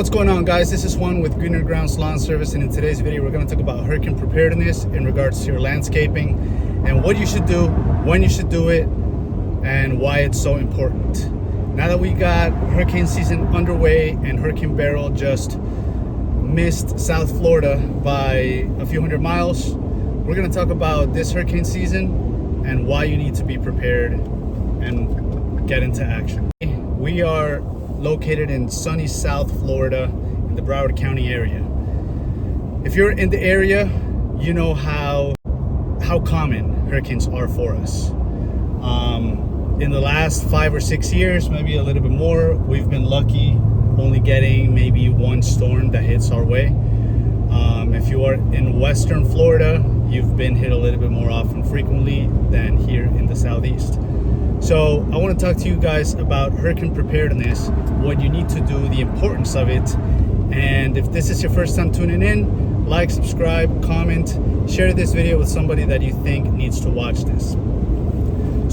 What's going on, guys? This is Juan with Greener Grounds Lawn Service, and in today's video we're going to talk about hurricane preparedness in regards to your landscaping and what you should do, when you should do it, and why it's so important. Now that we got hurricane season underway and Hurricane Beryl just missed South Florida by a few hundred miles, we're going to talk about this hurricane season and why you need to be prepared and get into action. We are located in sunny South Florida in the Broward County area. If you're in the area, you know how common hurricanes are for us. In the last 5 or 6 years, maybe a little bit more, we've been lucky only getting maybe one storm that hits our way. If you are in Western Florida, you've been hit a little bit more often frequently than here in the Southeast. So I want to talk to you guys about hurricane preparedness, what you need to do, the importance of it. And if this is your first time tuning in, like, subscribe, comment, share this video with somebody that you think needs to watch this.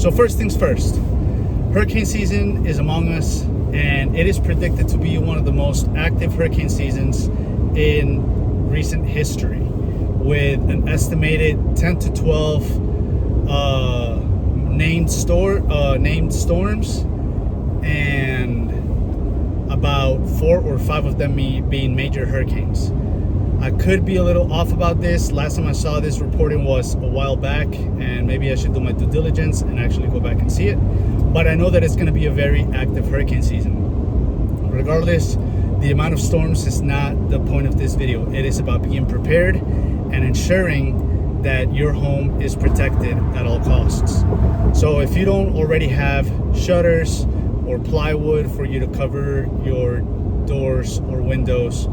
So first things first, hurricane season is among us, and it is predicted to be one of the most active hurricane seasons in recent history, with an estimated 10 to 12 named storms, and about 4 or 5 of them being major hurricanes. I could be a little off about this. Last time I saw this reporting was a while back, and maybe I should do my due diligence and actually go back and see it. But I know that it's going to be a very active hurricane season. Regardless, the amount of storms is not the point of this video. It is about being prepared and ensuring that your home is protected at all costs. So if you don't already have shutters or plywood for you to cover your doors or windows,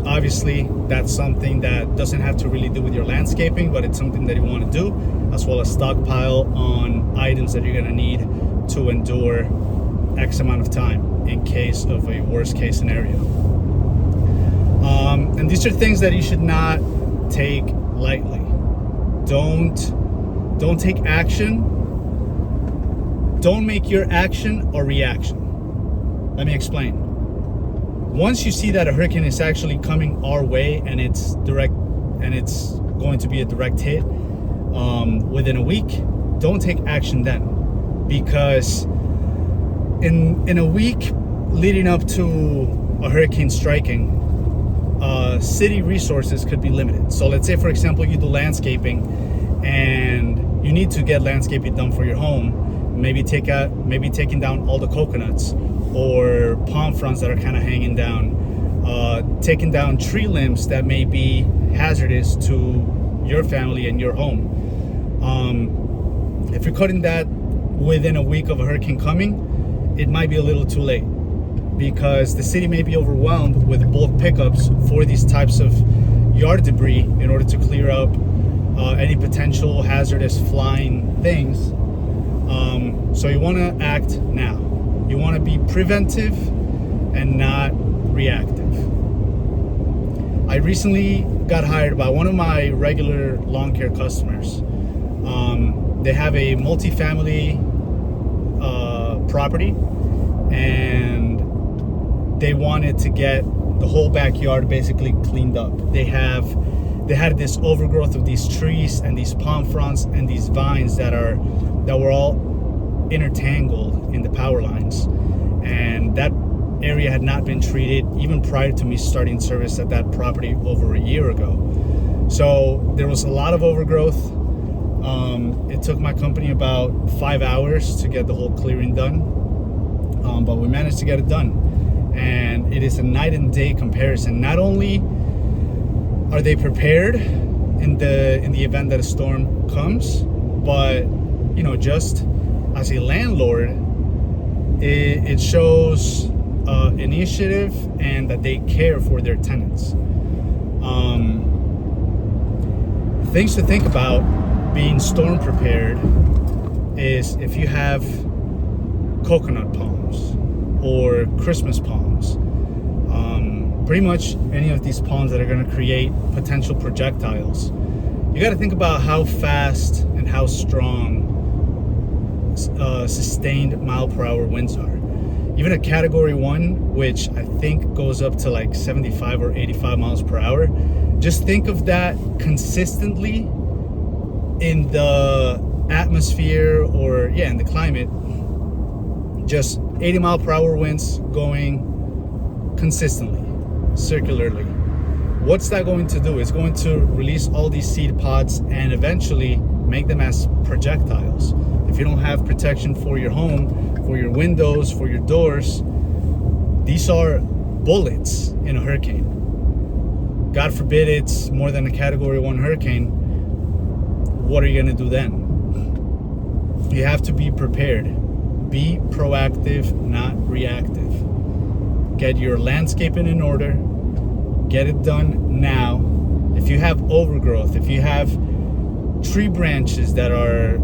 obviously that's something that doesn't have to really do with your landscaping, but it's something that you want to do, as well as stockpile on items that you're going to need to endure X amount of time in case of a worst case scenario. And these are things that you should not take lightly. Don't take action. Don't make your action a reaction. Let me explain. Once you see that a hurricane is actually coming our way and it's going to be a direct hit within a week, don't take action then, because in a week leading up to a hurricane striking, city resources could be limited. So let's say, for example, you do landscaping and you need to get landscaping done for your home, maybe taking down all the coconuts or palm fronds that are kind of hanging down, taking down tree limbs that may be hazardous to your family and your home. If you're cutting that within a week of a hurricane coming, it might be a little too late, because the city may be overwhelmed with bulk pickups for these types of yard debris in order to clear up any potential hazardous flying things. So you want to act now. You want to be preventive and not reactive. I recently got hired by one of my regular lawn care customers. They have a multifamily property, and they wanted to get the whole backyard basically cleaned up. They had this overgrowth of these trees and these palm fronds and these vines that were all intertangled in the power lines, and that area had not been treated even prior to me starting service at that property over a year ago. So there was a lot of overgrowth. It took my company about 5 hours to get the whole clearing done, but we managed to get it done. And it is a night and day comparison. Not only are they prepared in the event that a storm comes, but just as a landlord, it shows initiative and that they care for their tenants. Things to think about being storm prepared is if you have coconut palms or Christmas palms, pretty much any of these palms that are going to create potential projectiles, you got to think about how fast and how strong sustained mile per hour winds are. even a category 1, which I think goes up to like 75 or 85 miles per hour. Just think of that consistently in the atmosphere, or in the climate. Just 80 mile per hour winds going consistently, circularly. What's that going to do? It's going to release all these seed pods and eventually make them as projectiles. If you don't have protection for your home, for your windows, for your doors, these are bullets in a hurricane. God forbid it's more than a category 1 hurricane. What are you going to do then? You have to be prepared. Be proactive, not reactive. Get your landscaping in order. Get it done now. If you have overgrowth, if you have tree branches that are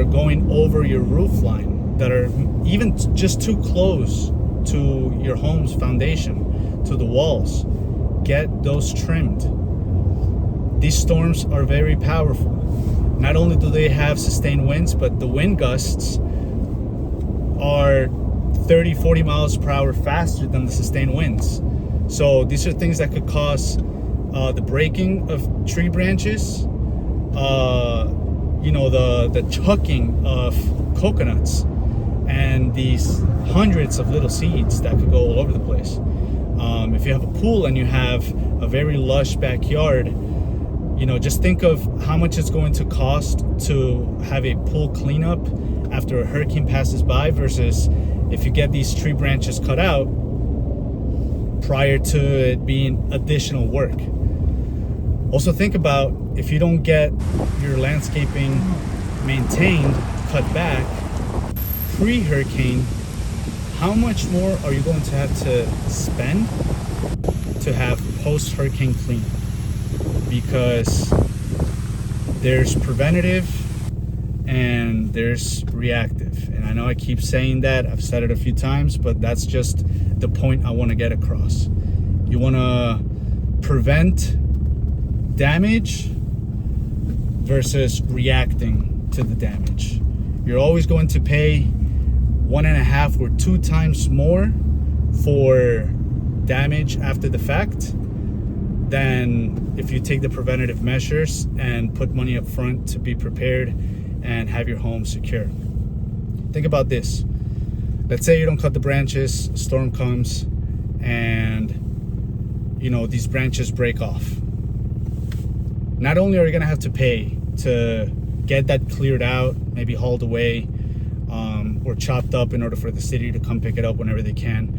going over your roof line, that are even just too close to your home's foundation, to the walls, get those trimmed. These storms are very powerful. Not only do they have sustained winds, but the wind gusts are 30, 40 miles per hour faster than the sustained winds. So these are things that could cause the breaking of tree branches, the chucking of coconuts, and these hundreds of little seeds that could go all over the place. If you have a pool and you have a very lush backyard, just think of how much it's going to cost to have a pool cleanup after a hurricane passes by, versus if you get these tree branches cut out prior to it being additional work. Also think about, if you don't get your landscaping maintained, cut back, pre-hurricane, how much more are you going to have to spend to have post-hurricane cleanup? Because there's preventative and there's reactive. And I know I keep saying that, I've said it a few times, but that's just the point I want to get across. You want to prevent damage versus reacting to the damage. You're always going to pay 1.5 or 2 times more for damage after the fact than if you take the preventative measures and put money up front to be prepared and have your home secure. Think about this. Let's say you don't cut the branches, a storm comes, and these branches break off. Not only are you gonna have to pay to get that cleared out, maybe hauled away, or chopped up in order for the city to come pick it up whenever they can,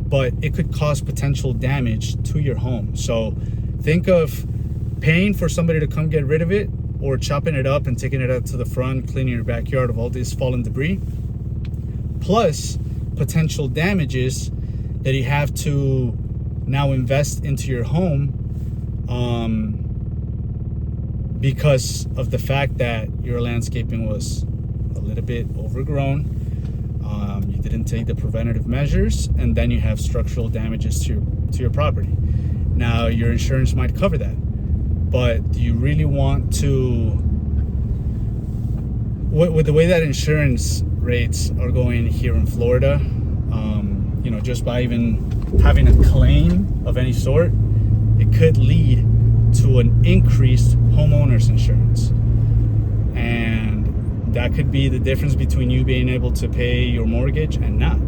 but it could cause potential damage to your home. So think of paying for somebody to come get rid of it, or chopping it up and taking it out to the front, cleaning your backyard of all this fallen debris, plus potential damages that you have to now invest into your home because of the fact that your landscaping was a little bit overgrown. You didn't take the preventative measures, and then you have structural damages to your property. Now your insurance might cover that, but do you really want to, with the way that insurance rates are going here in Florida, just by even having a claim of any sort, it could lead to an increased homeowner's insurance. And that could be the difference between you being able to pay your mortgage and not.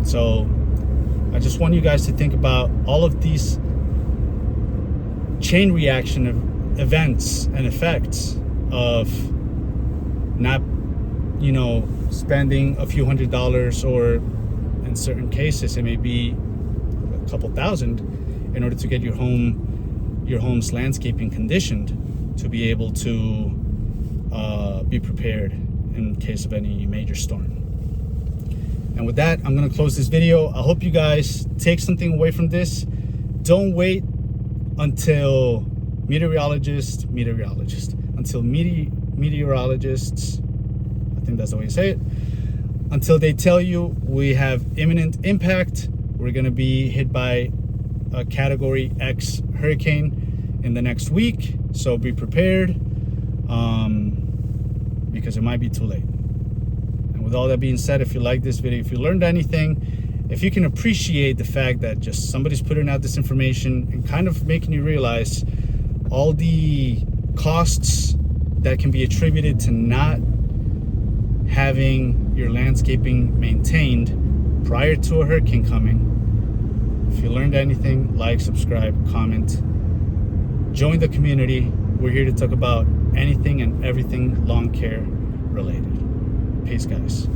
So I just want you guys to think about all of these chain reaction of events and effects of not, spending a few $100s, or in certain cases it may be a couple thousand, in order to get your home's landscaping conditioned to be able to be prepared in case of any major storm. And with that, I'm going to close this video. I hope you guys take something away from this. Don't wait until meteorologists, I think that's the way you say it, until they tell you we have imminent impact, we're going to be hit by a category X hurricane in the next week. So be prepared, because it might be too late. And with all that being said, if you like this video, if you learned anything, if you can appreciate the fact that just somebody's putting out this information and kind of making you realize all the costs that can be attributed to not having your landscaping maintained prior to a hurricane coming. If you learned anything, like, subscribe, comment, join the community. We're here to talk about anything and everything lawn care related. Peace, guys.